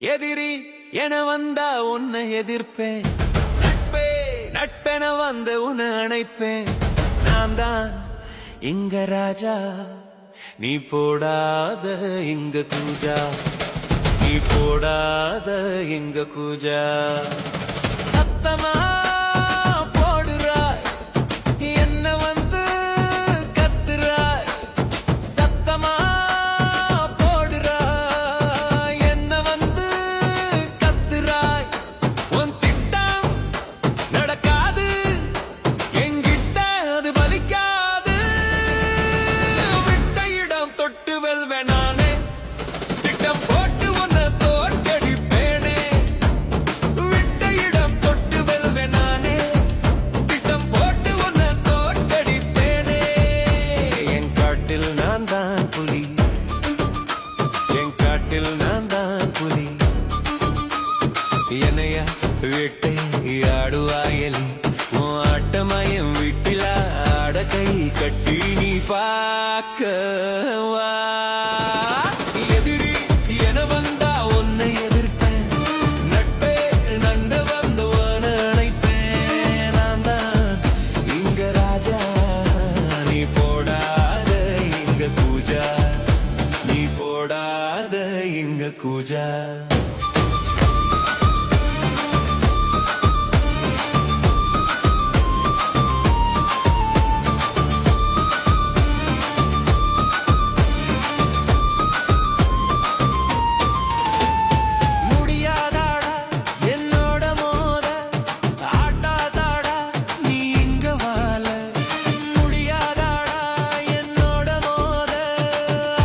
எதிரி என வந்தா உன்னை எதிர்ப்பேன், நட்பே நட்பென வந்து உன்னை அணைப்பேன். நான் தான் இங்க ராஜா, நீ போடாத இங்க கூஜா, நீ போடாத இங்க கூஜா. சத்தமா போடுறாய் என்ன வந்து கத்துறாய், சத்தமா போடுறாய் என்ன வந்து கத்துறாய். உன் திட்டம் நடக்காது என்கிட்ட, அது பலிக்காது. விட்ட இடம் தொட்டு வெல்வேன் நானே, திட்டம் போட்டு உன்னை தோற்கடிப்பேனே. விட்ட இடம் தொட்டு வெல்வேன் நானே, திட்டம் போட்டு உன்னை தோற்கடிப்பேனே. என் காட்டில் நான் தான் புலி, என் காட்டில் நான் தான் புலி. என்னையா விட்டே ஆடுவாயலி, உன் ஆட்டமயம் வீட்டில ஆட கை கட்டி நீ பார்க்க வா. எதிரி என வந்தா உன்னை எதிர்ப்பேன், நட்பே நண்ட வந்து உன்னை அணைப்பேன். நான் தான் இங்க ராஜா, நீ போடாத இங்க கூஜா, நீ போடாத இங்க கூஜா. முடியாதாடா என்னோட மோத, ஆட்டாதாடா நீ இங்க வாழ. முடியாதாடா என்னோட மோத,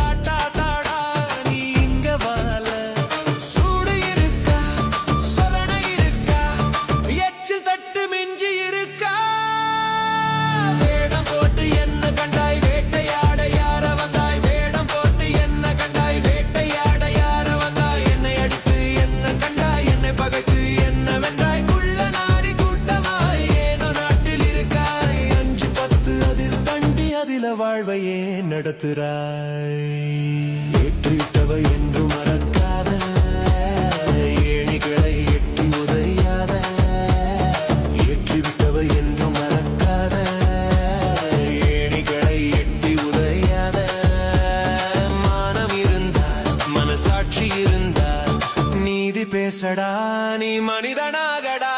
ஆட்டாதாடா நீ இங்க வாழ. சூடு இருக்கா, சொரணை இருக்கா, எச்சில் தட்டு மிஞ்சி இருக்கா. வேடம் போட்டு என்ன கண்டாய் வேட்டையாட யார வந்தாய், வேடம் போட்டு என்ன கண்டாய் வேட்டையாட யார வந்தாய். என்னை அடித்து என்ன கண்டாய், என்னை பகைத்து என்ன வென்றாய். குள்ள நாரி கூட்டமாய் ஏனோ நாட்டில் இருக்காய், 5-10 அதில் தண்டி அதில வாழ்வையே நடத்துறாய். ஏற்றிட்டவை என்று மறக்காத, ஏணிகளை எட்டி உதையாத. ஏற்றிவிட்டவை என்று மறக்காத, ஏணிகளை எட்டி உதையாத. மானம் இருந்தால் மனசாட்சி இருந்தால் நீதி பேசடா, நீ மனிதனாகடா.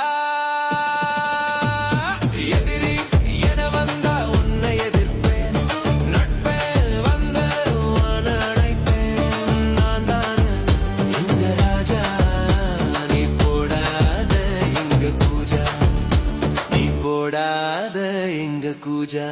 எதிரி என வந்தா உன்னை எதிர்ப்பேன், நட்பே வந்து உன்னை அணைப்பேன். நான் தான் இந்த ராஜா, நீ போடாத இங்க கூஜா, நீ போடாத இங்க கூஜா.